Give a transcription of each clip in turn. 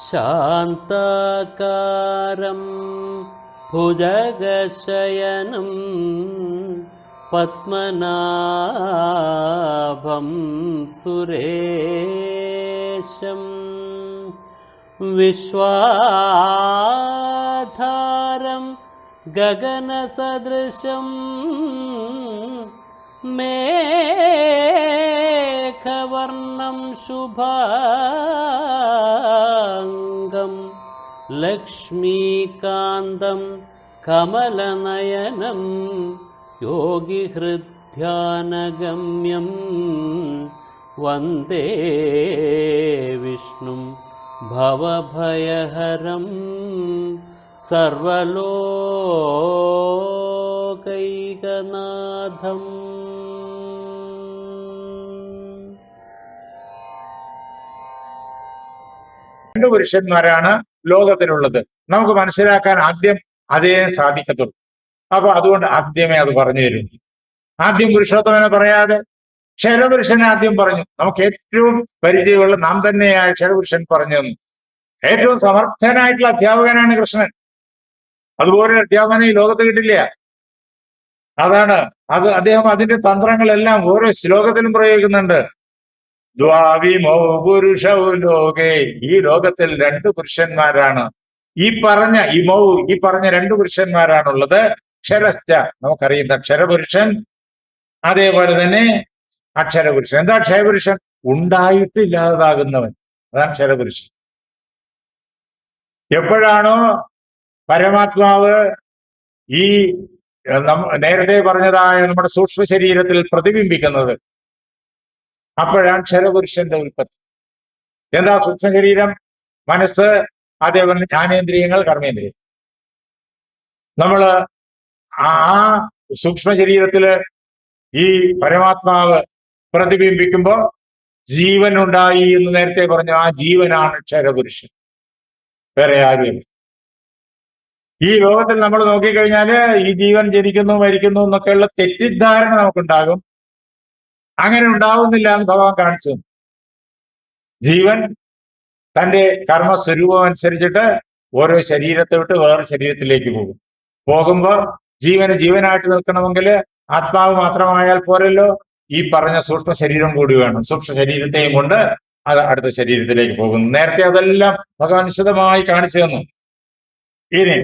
ശാന്താകാരം ഭുജഗശയനം പത്മനാഭം സുരേശം വിശ്വാധാരം ഗഗനസദൃശം മേഘവർണം ശുഭാംഗം ലക്ഷ്മീകാന്തം കമലനയനം യോഗിഹൃദ്ധ്യാനഗമ്യം വന്ദേ വിഷ്ണും ഭവഭയഹരം സർവലോകൈകനാഥം. രണ്ട് പുരുഷന്മാരാണ് ലോകത്തിലുള്ളത്. നമുക്ക് മനസ്സിലാക്കാൻ ആദ്യം അതേ സാധിക്കത്തുള്ളൂ. അപ്പൊ അതുകൊണ്ട് ആദ്യമേ അത് പറഞ്ഞു തരുന്നു. ആദ്യം പുരുഷോത്തമനെ പറയാതെ ക്ഷരപുരുഷനെ ആദ്യം പറഞ്ഞു. നമുക്ക് ഏറ്റവും പരിചയമുള്ള നാം തന്നെയായ ക്ഷരപുരുഷൻ പറഞ്ഞു തന്നു. ഏറ്റവും സമർത്ഥനായിട്ടുള്ള അധ്യാപകനാണ് കൃഷ്ണൻ. അതുപോലെ അധ്യാപകനെ ഈ ലോകത്ത് കിട്ടില്ല. അതാണ് അദ്ദേഹം അതിന്റെ തന്ത്രങ്ങളെല്ലാം ഓരോ ശ്ലോകത്തിലും പ്രയോഗിക്കുന്നുണ്ട്. ദ്വാവിമോ പുരുഷൗ ലോകേ, ഈ ലോകത്തിൽ രണ്ട് പുരുഷന്മാരാണ്. ഈ പറഞ്ഞ രണ്ട് പുരുഷന്മാരാണുള്ളത്. ക്ഷരശ്ച, നമുക്കറിയുന്ന ക്ഷരപുരുഷൻ, അതേപോലെ തന്നെ അക്ഷരപുരുഷൻ. എന്താ ക്ഷരപുരുഷൻ? ഉണ്ടായിട്ടില്ലാതാകുന്നവൻ, അതാണ് ക്ഷരപുരുഷൻ. എപ്പോഴാണോ പരമാത്മാവ് ഈ നേരത്തെ പറഞ്ഞതായ നമ്മുടെ സൂക്ഷ്മ ശരീരത്തിൽ പ്രതിബിംബിക്കുന്നത്, അപ്പോഴാണ് ക്ഷരപുരുഷന്റെ ഉൽപ്പത്തി. എന്താ സൂക്ഷ്മ ശരീരം? മനസ്സ്, അതേപോലെ ജ്ഞാനേന്ദ്രിയങ്ങൾ, കർമ്മേന്ദ്രിയം. നമ്മള് ആ സൂക്ഷ്മ ശരീരത്തില് ഈ പരമാത്മാവ് പ്രതിബിംബിക്കുമ്പോ ജീവൻ ഉണ്ടായി എന്ന് നേരത്തെ പറഞ്ഞു. ആ ജീവനാണ് ക്ഷരപുരുഷൻ, വേറെ ആരുമില്ല. ഈ ലോകത്തിൽ നമ്മൾ നോക്കിക്കഴിഞ്ഞാല് ഈ ജീവൻ ജനിക്കുന്നു മരിക്കുന്നു എന്നൊക്കെയുള്ള തെറ്റിദ്ധാരണ നമുക്കുണ്ടാകും. അങ്ങനെ ഉണ്ടാവുന്നില്ല എന്ന് ഭഗവാൻ കാണിച്ചു. ജീവൻ തന്റെ കർമ്മസ്വരൂപം അനുസരിച്ചിട്ട് ഓരോ ശരീരത്തെ വിട്ട് വേറെ ശരീരത്തിലേക്ക് പോകുമ്പോ ജീവനായിട്ട് നിൽക്കണമെങ്കിൽ ആത്മാവ് മാത്രമായാൽ പോരല്ലോ, ഈ പറഞ്ഞ സൂക്ഷ്മ ശരീരം കൂടി വേണം. സൂക്ഷ്മ ശരീരത്തെയും കൊണ്ട് അത് അടുത്ത ശരീരത്തിലേക്ക് പോകുന്നു. നേരത്തെ അതെല്ലാം ഭഗവാൻ വിശദമായി കാണിച്ചു തന്നു. ഇനി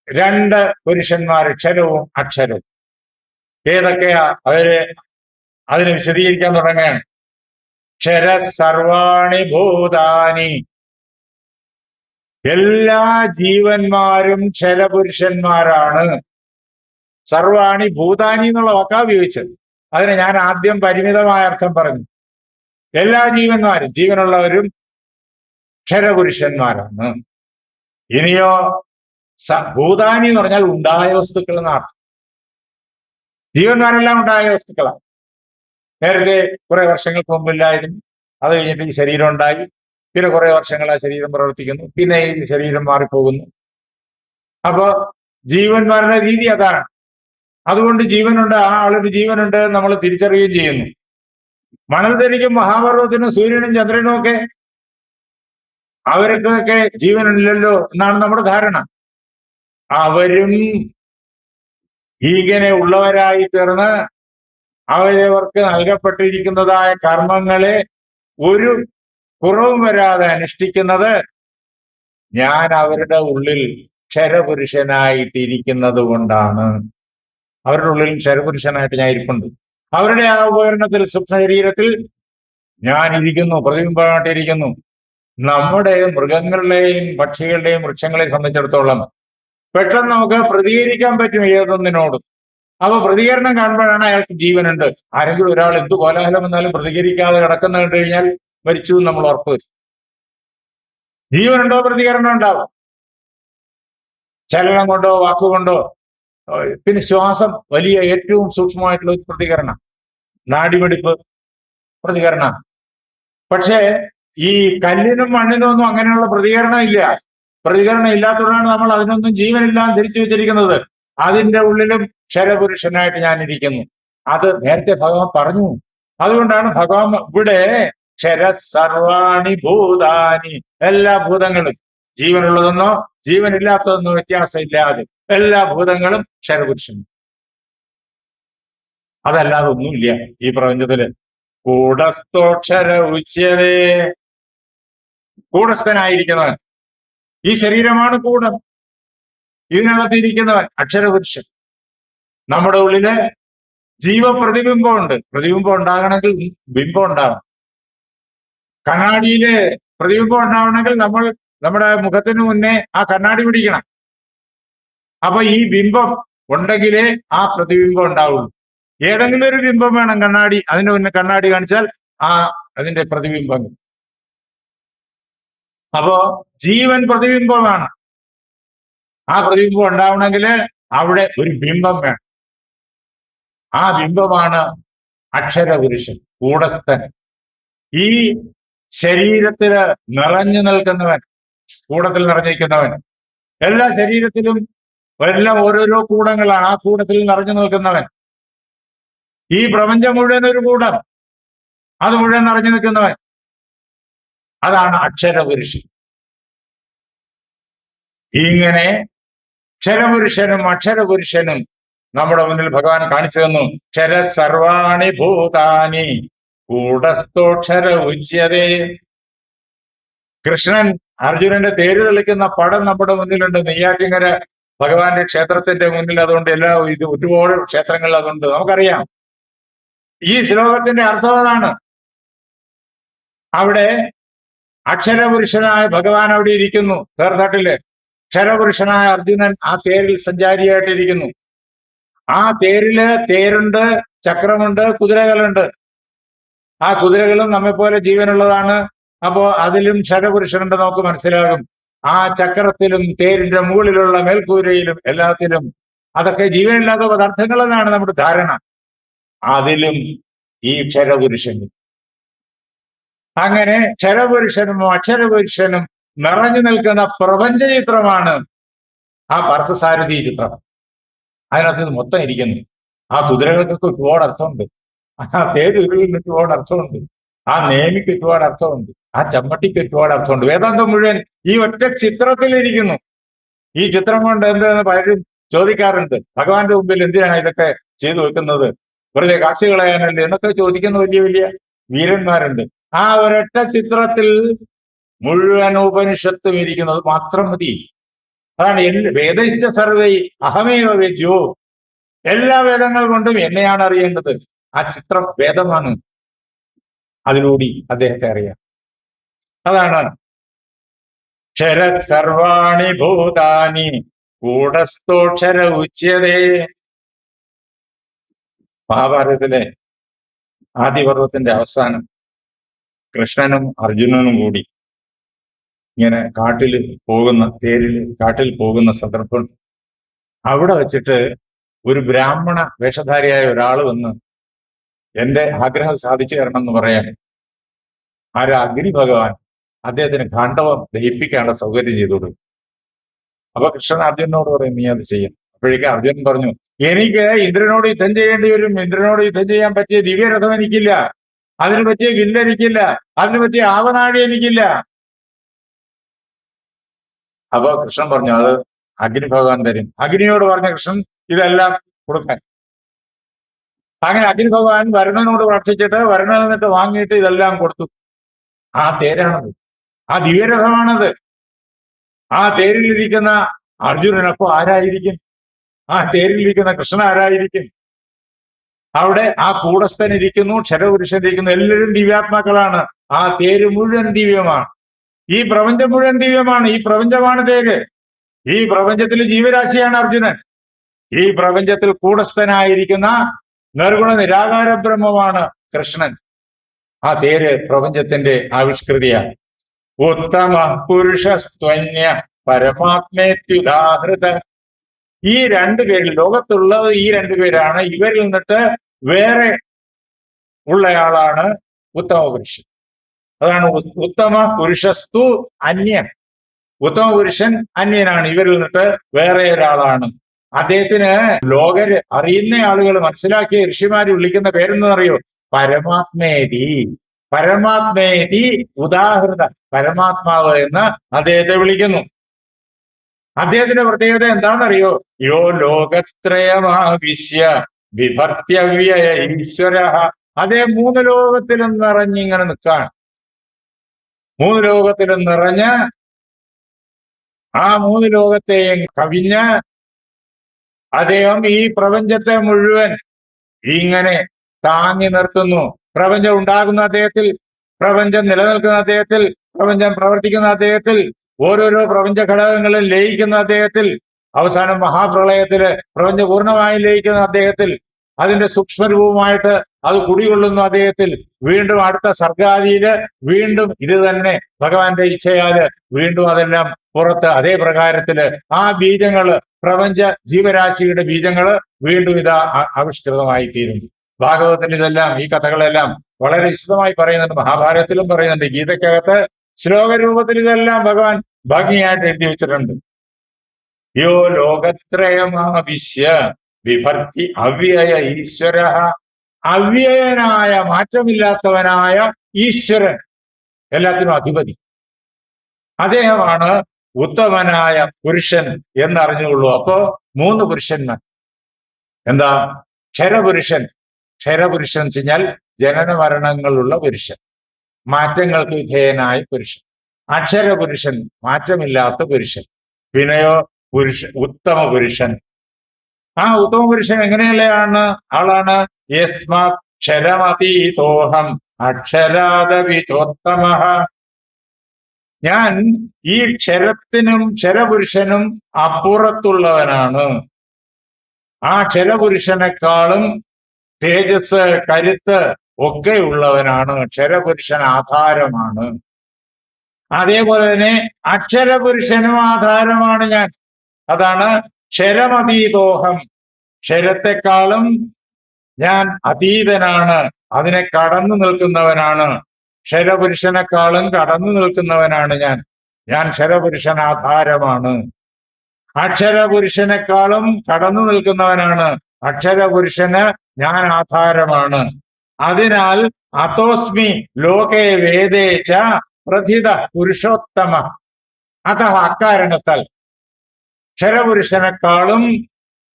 രണ്ട് പുരുഷന്മാര്, ക്ഷരവും അക്ഷരവും. ഏതൊക്കെയാ? അതിനെ വിശദീകരിക്കാൻ തുടങ്ങുകയാണ്. ക്ഷര സർവാണി ഭൂതാനി, എല്ലാ ജീവന്മാരും ക്ഷരപുരുഷന്മാരാണ്. സർവാണി ഭൂതാനി എന്നുള്ള വാക്കാ ഉപയോഗിച്ചത്. അതിന് ഞാൻ ആദ്യം പരിമിതമായ അർത്ഥം പറഞ്ഞു. എല്ലാ ജീവന്മാരും, ജീവനുള്ളവരും ക്ഷരപുരുഷന്മാരാണ്. ഇനിയോ ഭൂതാനി എന്ന് പറഞ്ഞാൽ ഉണ്ടായ വസ്തുക്കൾ എന്ന അർത്ഥം. ജീവന്മാരെല്ലാം ഉണ്ടായ വസ്തുക്കളാണ്. നേരത്തെ കുറെ വർഷങ്ങൾക്ക് മുമ്പില്ലായിരുന്നു, അത് കഴിഞ്ഞിട്ട് ഈ ശരീരം ഉണ്ടായി. പിന്നെ കുറെ വർഷങ്ങൾ ആ ശരീരം പ്രവർത്തിക്കുന്നു, പിന്നെ ഈ ശരീരം മാറിപ്പോകുന്നു. അപ്പൊ ജീവന്മാരുടെ രീതി അതാണ്. അതുകൊണ്ട് ജീവനുണ്ട്, ആ ആളൊരു ജീവനുണ്ട് നമ്മൾ തിരിച്ചറിയുകയും ചെയ്യുന്നു. മണൽതരിക്കും മഹാപർവ്വത്തിനും സൂര്യനും ചന്ദ്രനും ഒക്കെ അവർക്കൊക്കെ ജീവനില്ലല്ലോ എന്നാണ് നമ്മുടെ ധാരണ. അവരും ഇങ്ങനെ ഉള്ളവരായി തീർന്ന് അവരവർക്ക് നൽകപ്പെട്ടിരിക്കുന്നതായ കർമ്മങ്ങളെ ഒരു കുറവും വരാതെ അനുഷ്ഠിക്കുന്നത് ഞാൻ അവരുടെ ഉള്ളിൽ ക്ഷരപുരുഷനായിട്ടിരിക്കുന്നത് കൊണ്ടാണ്. അവരുടെ ഉള്ളിൽ ക്ഷരപുരുഷനായിട്ട് ഞാൻ ഇരിപ്പുണ്ട്. അവരുടെ ആ ഉപകരണത്തിൽ, സൂക്ഷ്മ ശരീരത്തിൽ ഞാൻ ഇരിക്കുന്നു, പ്രതിബിംബമായിട്ടിരിക്കുന്നു. നമ്മുടെ മൃഗങ്ങളുടെയും പക്ഷികളുടെയും വൃക്ഷങ്ങളെയും സംബന്ധിച്ചിടത്തോളം പെട്ടെന്ന് നമുക്ക് പ്രതികരിക്കാൻ പറ്റും ഏതൊന്നിനോടും. അപ്പൊ പ്രതികരണം കാണുമ്പോഴാണ് അയാൾക്ക് ജീവനുണ്ട്. ആരെങ്കിലും ഒരാൾ എന്ത് കോലാഹലം വന്നാലും പ്രതികരിക്കാതെ കിടക്കുന്ന കണ്ടു കഴിഞ്ഞാൽ മരിച്ചു നമ്മൾ ഉറപ്പ് വരും. ജീവനുണ്ടോ പ്രതികരണം ഉണ്ടാവും. ചലനം കൊണ്ടോ വാക്കുകൊണ്ടോ. പിന്നെ ശ്വാസം വലിയ ഏറ്റവും സൂക്ഷ്മമായിട്ടുള്ള ഒരു പ്രതികരണം. നാടിമിടിപ്പ് പ്രതികരണം. പക്ഷേ ഈ കല്ലിനും മണ്ണിനും ഒന്നും അങ്ങനെയുള്ള പ്രതികരണം ഇല്ല. പ്രതികരണം ഇല്ലാത്തതുകൊണ്ടാണ് നമ്മൾ അതിനൊന്നും ജീവനില്ലാതെ ധരിച്ചു വെച്ചിരിക്കുന്നത്. അതിന്റെ ഉള്ളിലും ക്ഷരപുരുഷനായിട്ട് ഞാൻ ഇരിക്കുന്നു. അത് നേരത്തെ ഭഗവാൻ പറഞ്ഞു. അതുകൊണ്ടാണ് ഭഗവാൻ ഇവിടെ ക്ഷര സർവാണി ഭൂതാനി, എല്ലാ ഭൂതങ്ങളും, ജീവനുള്ളതെന്നോ ജീവനില്ലാത്തതെന്നോ വ്യത്യാസമില്ലാതെ എല്ലാ ഭൂതങ്ങളും ക്ഷരപുരുഷൻ. അതല്ലാതെ ഒന്നുമില്ല ഈ പ്രപഞ്ചത്തില്. കൂടസ്ഥോക്ഷര ഉച്യതേ, കൂടസ്ഥനായിരിക്കുന്നവൻ. ഈ ശരീരമാണ് കൂടം, ഇതിനകത്തിരിക്കുന്നവൻ അക്ഷരപുരുഷൻ. നമ്മുടെ ഉള്ളില് ജീവപ്രതിബിംബമുണ്ട്. പ്രതിബിംബം ഉണ്ടാകണമെങ്കിൽ ബിംബം ഉണ്ടാവണം. കണ്ണാടിയില് പ്രതിബിംബം ഉണ്ടാവണമെങ്കിൽ നമ്മൾ നമ്മുടെ മുഖത്തിന് മുന്നേ ആ കണ്ണാടി പിടിക്കണം. അപ്പൊ ഈ ബിംബം ഉണ്ടെങ്കിലേ ആ പ്രതിബിംബം ഉണ്ടാവുള്ളൂ. ഏതെങ്കിലും ഒരു ബിംബം വേണം കണ്ണാടി, അതിന് മുന്നേ കണ്ണാടി കാണിച്ചാൽ ആ അതിന്റെ പ്രതിബിംബം. അപ്പോ ജീവൻ പ്രതിബിംബമാണ്. ആ പ്രതിബിംബം ഉണ്ടാവണമെങ്കിൽ അവിടെ ഒരു ബിംബം വേണം. ആ ബിംബമാണ് അക്ഷരപുരുഷൻ, കൂടസ്ഥൻ. ഈ ശരീരത്തില് നിറഞ്ഞു നിൽക്കുന്നവൻ, കൂടത്തിൽ നിറഞ്ഞിരിക്കുന്നവൻ. എല്ലാ ശരീരത്തിലും എല്ലാം ഓരോരോ കൂടങ്ങളാണ്, ആ കൂടത്തിൽ നിറഞ്ഞു നിൽക്കുന്നവൻ. ഈ പ്രപഞ്ചം മുഴുവൻ ഒരു കൂടം, അത് മുഴുവൻ നിറഞ്ഞു നിൽക്കുന്നവൻ, അതാണ് അക്ഷരപുരുഷൻ. ഇങ്ങനെ ക്ഷരപുരുഷനും അക്ഷരപുരുഷനും നമ്മുടെ മുന്നിൽ ഭഗവാൻ കാണിച്ചു തന്നു. ക്ഷര സർവാണി ഭൂതാനി കൂടസ്ഥോക്ഷര ഉച്യതേ. കൃഷ്ണൻ അർജുനന്റെ തേര് തെളിക്കുന്ന പടം നമ്മുടെ മുന്നിലുണ്ട്, നെയ്യാറ്റിങ്കര ഭഗവാന്റെ ക്ഷേത്രത്തിന്റെ മുന്നിൽ. അതുകൊണ്ട് ഇത് ഒരുപാട് ക്ഷേത്രങ്ങളിൽ അതുണ്ട്, നമുക്കറിയാം. ഈ ശ്ലോകത്തിന്റെ അർത്ഥം അതാണ്. അവിടെ അക്ഷരപുരുഷനായ ഭഗവാൻ അവിടെ ഇരിക്കുന്നു തേർത്തട്ടില്. ക്ഷരപുരുഷനായ അർജുനൻ ആ തേരിൽ സഞ്ചാരിയായിട്ടിരിക്കുന്നു. ആ തേരുണ്ട്, ചക്രമുണ്ട്, കുതിരകളുണ്ട്. ആ കുതിരകളും നമ്മെപ്പോലെ ജീവനുള്ളതാണ്. അപ്പോ അതിലും ക്ഷരപുരുഷനുണ്ട്, നമുക്ക് മനസ്സിലാകും. ആ ചക്രത്തിലും തേരിന്റെ മുകളിലുള്ള മേൽക്കൂരയിലും എല്ലാത്തിലും അതൊക്കെ ജീവനില്ലാത്ത പദാർത്ഥങ്ങളെന്നാണ് നമ്മുടെ ധാരണ. അതിലും ഈ ക്ഷരപുരുഷനും. അങ്ങനെ ക്ഷരപുരുഷനും അക്ഷരപുരുഷനും നിറഞ്ഞു നിൽക്കുന്ന പ്രപഞ്ച ചിത്രമാണ് ആ പാർത്ഥസാരഥി ചിത്രം. അതിനകത്ത് മൊത്തം ഇരിക്കുന്നു. ആ കുതിരകൾക്കൊക്കെ ഒരുപാട് അർത്ഥമുണ്ട്, ആ തേരുരുവിന് ഒരുപാട് അർത്ഥമുണ്ട്, ആ നേമിക്ക് ഒരുപാട് അർത്ഥമുണ്ട്, ആ ചമ്മട്ടിക്ക് ഒരുപാട് അർത്ഥമുണ്ട്. വേദാന്തം മുഴുവൻ ഈ ഒറ്റ ചിത്രത്തിലിരിക്കുന്നു. ഈ ചിത്രം കൊണ്ട് എന്തെന്ന് പലരും ചോദിക്കാറുണ്ട്. ഭഗവാന്റെ മുമ്പിൽ എന്തിനാണ് ഇതൊക്കെ ചെയ്തു വെക്കുന്നത്, വെറുതെ കാശ് കളയാനല്ലേ എന്നൊക്കെ ചോദിക്കുന്ന വലിയ വലിയ വീരന്മാരുണ്ട്. ആ ഒരൊറ്റ ചിത്രത്തിൽ മുഴുവൻ ഉപനിഷത്തും ഇരിക്കുന്നത് മാത്രം മതി. അതാണ് വേദശ്ച സർവൈ അഹമേവ വേദ്യോ. എല്ലാ വേദങ്ങൾ കൊണ്ടും എന്നെയാണ് അറിയേണ്ടത്. ആ ചിത്രം വേദമാണ്, അതിലൂടെ അദ്ദേഹത്തെ അറിയാം. അതാണ് ക്ഷര സർവാണി ഭൂതാനി കൂടസ്ഥോക്ഷര ഉച്യതേ. മഹാഭാരതത്തിലെ ആദിപർവത്തിന്റെ അവസാനം കൃഷ്ണനും അർജുനനും കൂടി ഇങ്ങനെ കാട്ടിൽ പോകുന്ന സന്ദർഭം. അവിടെ വെച്ചിട്ട് ഒരു ബ്രാഹ്മണ വേഷധാരിയായ ഒരാൾ വന്ന് എന്റെ ആഗ്രഹം സാധിച്ചു തരണം എന്ന് പറയാൻ അഗ്നി ഭഗവാൻ അദ്ദേഹത്തിന് ഖണ്ഡവം ദഹിപ്പിക്കാനുള്ള സൗകര്യം ചെയ്തു കൊടുക്കും. അപ്പൊ കൃഷ്ണൻ അർജുനനോട് പറയും, നീ അത് ചെയ്യും. അപ്പോഴേക്കും അർജുനൻ പറഞ്ഞു, എനിക്ക് ഇന്ദ്രനോട് യുദ്ധം ചെയ്യേണ്ടി വരും. ഇന്ദ്രനോട് യുദ്ധം ചെയ്യാൻ പറ്റിയ ദിവ്യരഥം എനിക്കില്ല, അതിന് പറ്റിയ വില്ലെനിക്കില്ല, അതിന് പറ്റിയ ആവനാഴി എനിക്കില്ല. അപ്പൊ കൃഷ്ണൻ പറഞ്ഞു, അത് അഗ്നി ഭഗവാൻ തരും. അഗ്നിയോട് പറഞ്ഞ കൃഷ്ണൻ ഇതെല്ലാം കൊടുക്കാൻ. അങ്ങനെ അഗ്നി ഭഗവാൻ വരുണനോട് പ്രാർത്ഥിച്ചിട്ട് വരുണൻ എന്നിട്ട് വാങ്ങിയിട്ട് ഇതെല്ലാം കൊടുത്തു. ആ തേരാണത്, ആ ദിവ്യരഥമാണത്. ആ തേരിലിരിക്കുന്ന അർജുനനപ്പോ ആരായിരിക്കും? ആ തേരിലിരിക്കുന്ന കൃഷ്ണൻ ആരായിരിക്കും? അവിടെ ആ കൂടസ്ഥൻ ഇരിക്കുന്നു, ക്ഷരപുരുഷൻ ഇരിക്കുന്നു, എല്ലാവരും ദിവ്യാത്മാക്കളാണ്. ആ തേര് മുഴുവൻ ദിവ്യമാണ്. ഈ പ്രപഞ്ചം മുഴുവൻ ദിവ്യമാണ്. ഈ പ്രപഞ്ചമാണ് തേര്. ഈ പ്രപഞ്ചത്തിൽ ജീവരാശിയാണ് അർജുനൻ. ഈ പ്രപഞ്ചത്തിൽ കൂടസ്ഥനായിരിക്കുന്ന നിർഗുണ നിരാകാര ബ്രഹ്മമാണ് കൃഷ്ണൻ. ആ തേര് പ്രപഞ്ചത്തിന്റെ ആവിഷ്കൃതിയാണ്. ഉത്തമ പുരുഷസ്ത്വന്യ പരമാത്മേത്യുദാഹൃത. ഈ രണ്ടുപേരിൽ, ലോകത്തുള്ളത് ഈ രണ്ടുപേരാണ്. ഇവരിൽ നിന്നിട്ട് വേറെ ഉള്ളയാളാണ് ഉത്തമ പുരുഷൻ. അതാണ് ഉത്തമ പുരുഷസ്തു അന്യൻ. ഉത്തമ പുരുഷൻ അന്യനാണ്, ഇവരിൽ നിന്നിട്ട് വേറെ ഒരാളാണ്. അദ്ദേഹത്തിന് ലോകര് അറിയുന്ന ആളുകൾ മനസ്സിലാക്കിയ ഋഷിമാര് വിളിക്കുന്ന പേരെന്ന് അറിയോ? പരമാത്മേതി. പരമാത്മേതി ഉദാഹൃത, പരമാത്മാവ് എന്ന് അദ്ദേഹത്തെ വിളിക്കുന്നു. അദ്ദേഹത്തിന്റെ പ്രത്യേകത എന്താണെന്നറിയോ? യോ ലോകത്രയമാവിശ്യ വിഭർത്യവ്യയ ഈശ്വര. അതേ 3 ലോകത്തിലും നിറഞ്ഞിങ്ങനെ നിൽക്കാണ്. 3 ലോകത്തിലും നിറഞ്ഞ് ആ 3 ലോകത്തെയും കവിഞ്ഞ് അദ്ദേഹം ഈ പ്രപഞ്ചത്തെ മുഴുവൻ ഇങ്ങനെ താങ്ങി നിർത്തുന്നു. പ്രപഞ്ചം ഉണ്ടാകുന്ന അദ്ദേഹത്തിൽ, പ്രപഞ്ചം നിലനിൽക്കുന്ന അദ്ദേഹത്തിൽ, പ്രപഞ്ചം പ്രവർത്തിക്കുന്ന അദ്ദേഹത്തിൽ, ഓരോരോ പ്രപഞ്ച ഘടകങ്ങളിൽ ലയിക്കുന്ന അദ്ദേഹത്തിൽ, അവസാനം മഹാപ്രളയത്തില് പ്രപഞ്ചം പൂർണ്ണമായും ലയിക്കുന്ന അദ്ദേഹത്തിൽ, അതിന്റെ സൂക്ഷ്മരൂപമായിട്ട് അത് കുടികൊള്ളുന്നു അദ്ദേഹത്തിൽ, വീണ്ടും അടുത്ത സർഗാദിയില് വീണ്ടും ഇത് തന്നെ ഭഗവാന്റെ ഇച്ഛയാല് വീണ്ടും അതെല്ലാം പുറത്ത് അതേ പ്രകാരത്തില് ആ ബീജങ്ങള്, പ്രപഞ്ച ജീവരാശിയുടെ ബീജങ്ങള് വീണ്ടും ഇതാ ആവിഷ്കൃതമായി തീരുന്നു. ഭാഗവതത്തിൽ ഇതെല്ലാം, ഈ കഥകളെല്ലാം വളരെ വിശദമായി പറയുന്നുണ്ട്. മഹാഭാരതത്തിലും പറയുന്നുണ്ട്. ഗീതയ്ക്കകത്ത് ശ്ലോകരൂപത്തിൽ ഇതെല്ലാം ഭഗവാൻ ഭംഗിയായിട്ട് എഴുതി വെച്ചിട്ടുണ്ട്. യോ ലോകത്രയമാവിശ്യ വിഭർത്തി അവ്യയ ഈശ്വര. അവ്യയനായ, മാറ്റമില്ലാത്തവനായ ഈശ്വരൻ, എല്ലാത്തിനും അധിപതി, അദ്ദേഹമാണ് ഉത്തമനായ പുരുഷൻ എന്നറിഞ്ഞുകൊള്ളൂ. അപ്പോ 3 പുരുഷന്മാർ. എന്താ? ക്ഷരപുരുഷൻ. ക്ഷരപുരുഷൻ എന്ന് വെച്ചാൽ ജനന മരണങ്ങളുള്ള പുരുഷൻ, മാറ്റങ്ങൾക്ക് വിധേയനായ പുരുഷൻ. അക്ഷരപുരുഷൻ, മാറ്റമില്ലാത്ത പുരുഷൻ. പിന്നെയോ ഉത്തമ പുരുഷൻ. ആ ഉത്തമ പുരുഷൻ എങ്ങനെയുള്ള ആളാണ്? യസ്മാക്ഷരമതീതോഹം അക്ഷരാദവിചോത്തമ. ഞാൻ ഈ ക്ഷരത്തിനും ക്ഷരപുരുഷനും അപ്പുറത്തുള്ളവനാണ്. ആ ക്ഷരപുരുഷനെക്കാളും തേജസ്, കരുത്ത് ഒക്കെ ഉള്ളവനാണ്. ക്ഷരപുരുഷൻ ആധാരമാണ്. അതേപോലെ തന്നെ അക്ഷരപുരുഷനും ആധാരമാണ് ഞാൻ. അതാണ് ക്ഷരമതീതോഹം. ക്ഷരത്തെക്കാളും ഞാൻ അതീതനാണ്, അതിനെ കടന്നു നിൽക്കുന്നവനാണ്. ക്ഷരപുരുഷനെക്കാളും കടന്നു നിൽക്കുന്നവനാണ് ഞാൻ. ഞാൻ ക്ഷരപുരുഷൻ ആധാരമാണ്. അക്ഷരപുരുഷനെക്കാളും കടന്നു നിൽക്കുന്നവനാണ്. അക്ഷരപുരുഷന് ഞാൻ ആധാരമാണ്. അതിനാൽ അതോസ്മി ലോകേ വേദേ ച പ്രഥിത പുരുഷോത്തമ. അക്കാരണത്താൽ ക്ഷരപുരുഷനെക്കാളും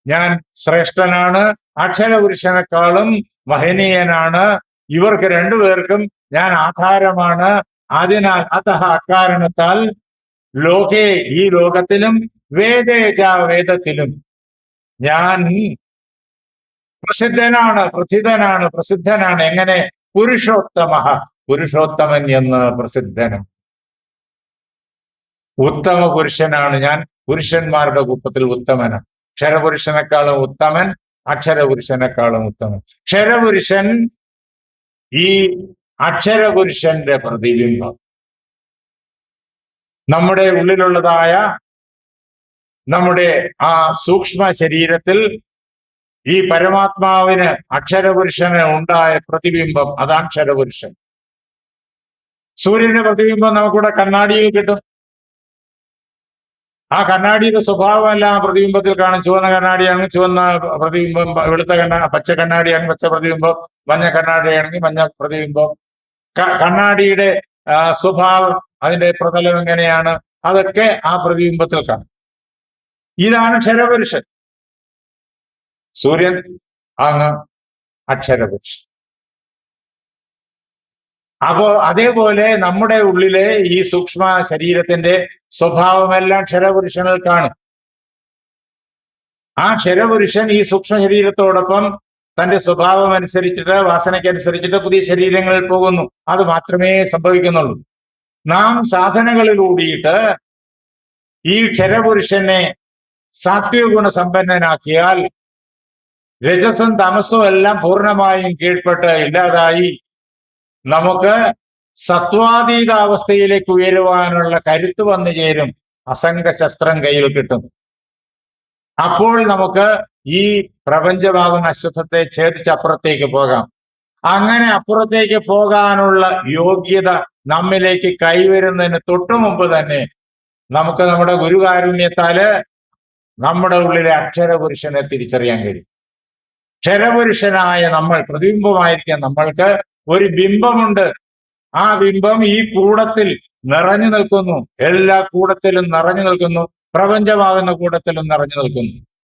ഞാൻ ശ്രേഷ്ഠനാണ്, അക്ഷരപുരുഷനെക്കാളും മഹനീയനാണ്. ഇവർക്ക് രണ്ടുപേർക്കും ഞാൻ ആധാരമാണ്. അതിനാൽ അക്കാരണത്താൽ ലോകേ, ഈ ലോകത്തിലും, വേദേജ, വേദത്തിലും ഞാൻ പ്രസിദ്ധനാണ്, പ്രഥിതനാണ്, പ്രസിദ്ധനാണ്. എങ്ങനെ? പുരുഷോത്തമ, പുരുഷോത്തമൻ എന്ന് പ്രസിദ്ധനാണ്. ഉത്തമ പുരുഷനാണ് ഞാൻ. പുരുഷന്മാരുടെ കൂട്ടത്തിൽ ഉത്തമനാണ്. ക്ഷരപുരുഷനെക്കാളും ഉത്തമൻ, അക്ഷരപുരുഷനെക്കാളും ഉത്തമൻ. ക്ഷരപുരുഷൻ ഈ അക്ഷരപുരുഷന്റെ പ്രതിബിംബം. നമ്മുടെ ഉള്ളിലുള്ളതായ നമ്മുടെ ആ സൂക്ഷ്മ ശരീരത്തിൽ ഈ പരമാത്മാവിന്, അക്ഷരപുരുഷന് ഉണ്ടായ പ്രതിബിംബം, അതാണ് ക്ഷരപുരുഷൻ. സൂര്യന്റെ പ്രതിബിംബം നമുക്കിവിടെ കണ്ണാടിയിൽ കിട്ടും. ആ കണ്ണാടിയുടെ സ്വഭാവമല്ല ആ പ്രതിബിംബത്തിൽ കാണും. ചുവന്ന കണ്ണാടിയാണെങ്കിൽ ചുവന്ന പ്രതിബിംബം, വെളുത്ത പച്ച കണ്ണാടിയാണെങ്കിൽ പച്ച പ്രതിബിംബം, മഞ്ഞ കണ്ണാടിയാണെങ്കിൽ മഞ്ഞ പ്രതിബിംബം. കണ്ണാടിയുടെ സ്വഭാവം, അതിന്റെ പ്രതലം എങ്ങനെയാണ്, അതൊക്കെ ആ പ്രതിബിംബത്തിൽ കാണും. ഇതാണ് ക്ഷരപുരുഷൻ. സൂര്യൻ അങ്ങ് അക്ഷരപുരുഷൻ. അപ്പോ അതേപോലെ നമ്മുടെ ഉള്ളിലെ ഈ സൂക്ഷ്മ ശരീരത്തിന്റെ സ്വഭാവമെല്ലാം ക്ഷരപുരുഷനിൽ കാണും. ആ ക്ഷരപുരുഷൻ ഈ സൂക്ഷ്മ ശരീരത്തോടൊപ്പം തന്റെ സ്വഭാവം അനുസരിച്ചിട്ട്, വാസനയ്ക്കനുസരിച്ചിട്ട് പുതിയ ശരീരങ്ങളിൽ പോകുന്നു. അത് മാത്രമേ സംഭവിക്കുന്നുള്ളൂ. നാം സാധനകളിലൂടിയിട്ട് ഈ ക്ഷരപുരുഷനെ സാത്വിക ഗുണസമ്പന്നനാക്കിയാൽ രജസും തമസും എല്ലാം പൂർണ്ണമായും കീഴ്പ്പെട്ട് ഇല്ലാതായി നമുക്ക് സത്വാതീതാവസ്ഥയിലേക്ക് ഉയരുവാനുള്ള കരുത്ത് വന്നു ചേരും. അസംഗശസ്ത്രം കയ്യിൽ കിട്ടും. അപ്പോൾ നമുക്ക് ഈ പ്രപഞ്ചമാകുന്ന അശ്വത്ഥത്തെ ഛേദിച്ചപ്പുറത്തേക്ക് പോകാം. അങ്ങനെ അപ്പുറത്തേക്ക് പോകാനുള്ള യോഗ്യത നമ്മിലേക്ക് കൈവരുന്നതിന് തൊട്ടു മുമ്പ് തന്നെ നമുക്ക് നമ്മുടെ ഗുരുകാരുണ്യത്താല് നമ്മുടെ ഉള്ളിലെ അക്ഷരപുരുഷനെ തിരിച്ചറിയാൻ കഴിയും. ക്ഷരപുരുഷനായ നമ്മൾ, പ്രതിബിംബമായിരിക്കാൻ നമ്മൾക്ക് ഒരു ബിംബമുണ്ട്. ആ ബിംബം ഈ കൂടത്തിൽ നിറഞ്ഞു നിൽക്കുന്നു. എല്ലാ കൂടത്തിലും നിറഞ്ഞു നിൽക്കുന്നു. പ്രപഞ്ചമാകുന്ന കൂടത്തിലും നിറഞ്ഞു നിൽക്കുന്നു.